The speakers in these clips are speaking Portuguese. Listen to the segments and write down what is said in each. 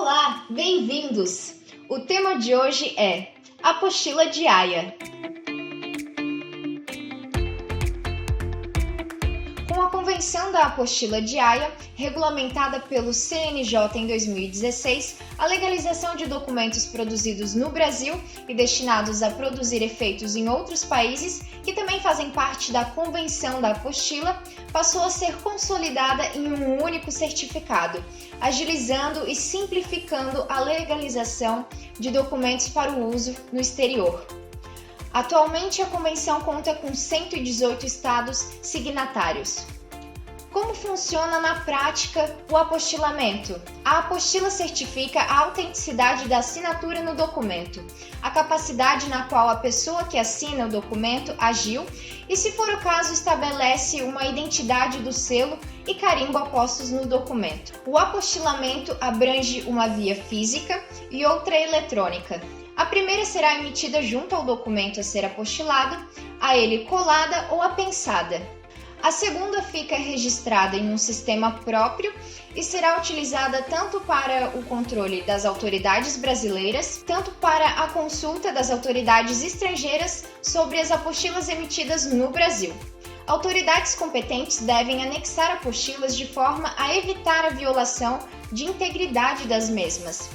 Olá, bem-vindos! O tema de hoje é Apostila de Haia. Com a Convenção da Apostila de Haia, regulamentada pelo CNJ em 2016, a legalização de documentos produzidos no Brasil e destinados a produzir efeitos em outros países, que também fazem parte da Convenção da Apostila, passou a ser consolidada em um único certificado, agilizando e simplificando a legalização de documentos para o uso no exterior. Atualmente, a Convenção conta com 118 estados signatários. Como funciona na prática o apostilamento? A apostila certifica a autenticidade da assinatura no documento, a capacidade na qual a pessoa que assina o documento agiu e, se for o caso, estabelece uma identidade do selo e carimbo apostos no documento. O apostilamento abrange uma via física e outra eletrônica. A primeira será emitida junto ao documento a ser apostilado, a ele colada ou apensada. A segunda fica registrada em um sistema próprio e será utilizada tanto para o controle das autoridades brasileiras, tanto para a consulta das autoridades estrangeiras sobre as apostilas emitidas no Brasil. Autoridades competentes devem anexar apostilas de forma a evitar a violação de integridade das mesmas.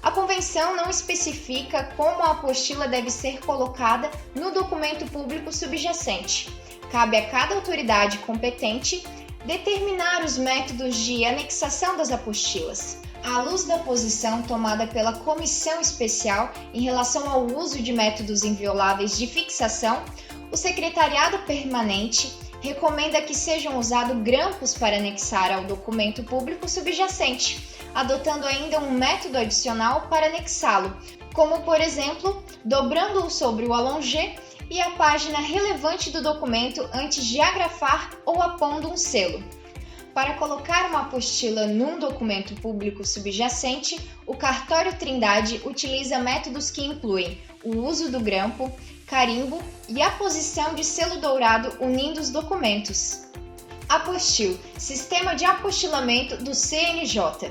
A Convenção não especifica como a apostila deve ser colocada no documento público subjacente. Cabe a cada autoridade competente determinar os métodos de anexação das apostilas. À luz da posição tomada pela Comissão Especial em relação ao uso de métodos invioláveis de fixação, o Secretariado Permanente recomenda que sejam usados grampos para anexar ao documento público subjacente, adotando ainda um método adicional para anexá-lo, como, por exemplo, dobrando-o sobre o allongé e a página relevante do documento antes de agrafar ou apondo um selo. Para colocar uma apostila num documento público subjacente, o Cartório Trindade utiliza métodos que incluem o uso do grampo, carimbo e a posição de selo dourado unindo os documentos. Apostil, Sistema de Apostilamento do CNJ.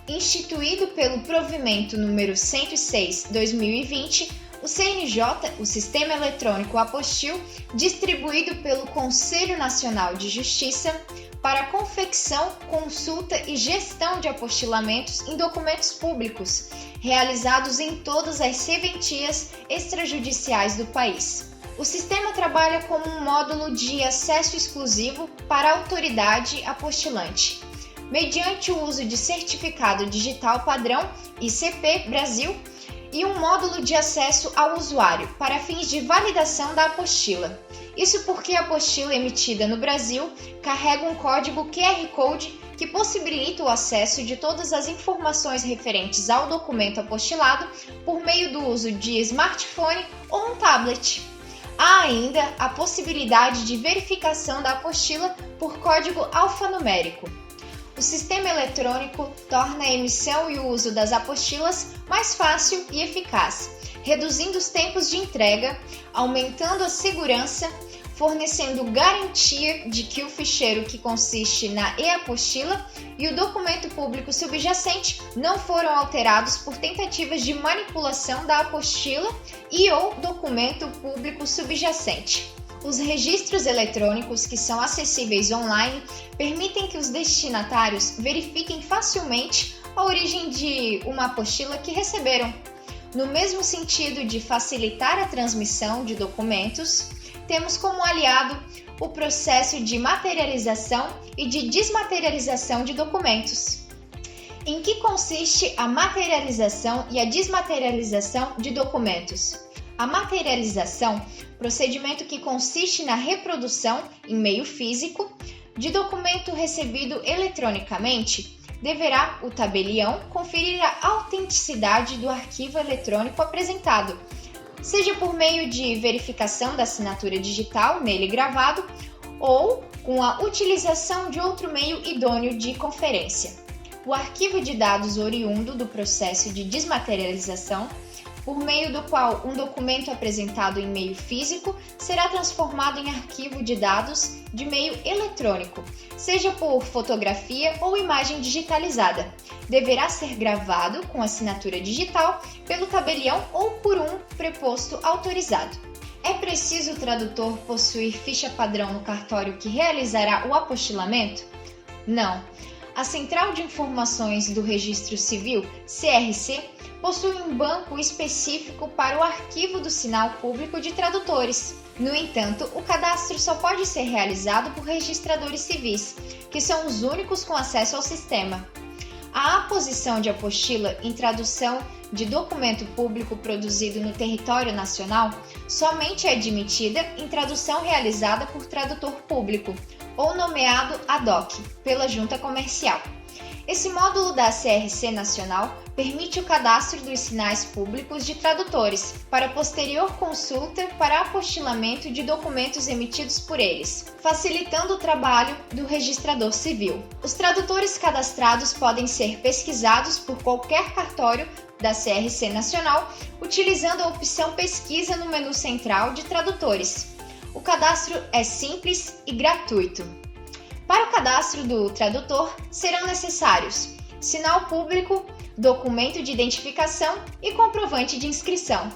Instituído pelo Provimento número 106/2020, o CNJ, o Sistema Eletrônico Apostil, distribuído pelo Conselho Nacional de Justiça para confecção, consulta e gestão de apostilamentos em documentos públicos, realizados em todas as serventias extrajudiciais do país. O sistema trabalha como um módulo de acesso exclusivo para a autoridade apostilante, mediante o uso de certificado digital padrão ICP Brasil e um módulo de acesso ao usuário para fins de validação da apostila. Isso porque a apostila emitida no Brasil carrega um código QR Code que possibilita o acesso de todas as informações referentes ao documento apostilado por meio do uso de smartphone ou um tablet. Há ainda a possibilidade de verificação da apostila por código alfanumérico. O sistema eletrônico torna a emissão e o uso das apostilas mais fácil e eficaz, reduzindo os tempos de entrega, aumentando a segurança, fornecendo garantia de que o ficheiro que consiste na e-apostila e o documento público subjacente não foram alterados por tentativas de manipulação da apostila e ou documento público subjacente. Os registros eletrônicos, que são acessíveis online, permitem que os destinatários verifiquem facilmente a origem de uma apostila que receberam. No mesmo sentido de facilitar a transmissão de documentos, temos como aliado o processo de materialização e de desmaterialização de documentos. Em que consiste a materialização e a desmaterialização de documentos? A materialização, procedimento que consiste na reprodução, em meio físico, de documento recebido eletronicamente, deverá o tabelião conferir a autenticidade do arquivo eletrônico apresentado, seja por meio de verificação da assinatura digital nele gravado ou com a utilização de outro meio idôneo de conferência. O arquivo de dados oriundo do processo de desmaterialização por meio do qual um documento apresentado em meio físico será transformado em arquivo de dados de meio eletrônico, seja por fotografia ou imagem digitalizada. Deverá ser gravado com assinatura digital pelo tabelião ou por um preposto autorizado. É preciso o tradutor possuir ficha padrão no cartório que realizará o apostilamento? Não. A Central de Informações do Registro Civil, CRC, possui um banco específico para o arquivo do Sinal Público de Tradutores. No entanto, o cadastro só pode ser realizado por registradores civis, que são os únicos com acesso ao sistema. A aposição de apostila em tradução de documento público produzido no território nacional somente é admitida em tradução realizada por tradutor público ou nomeado ad hoc pela Junta Comercial. Esse módulo da CRC Nacional permite o cadastro dos sinais públicos de tradutores para posterior consulta para apostilamento de documentos emitidos por eles, facilitando o trabalho do registrador civil. Os tradutores cadastrados podem ser pesquisados por qualquer cartório da CRC Nacional, utilizando a opção Pesquisa no menu central de Tradutores. O cadastro é simples e gratuito. Para o cadastro do tradutor, serão necessários sinal público, documento de identificação e comprovante de inscrição.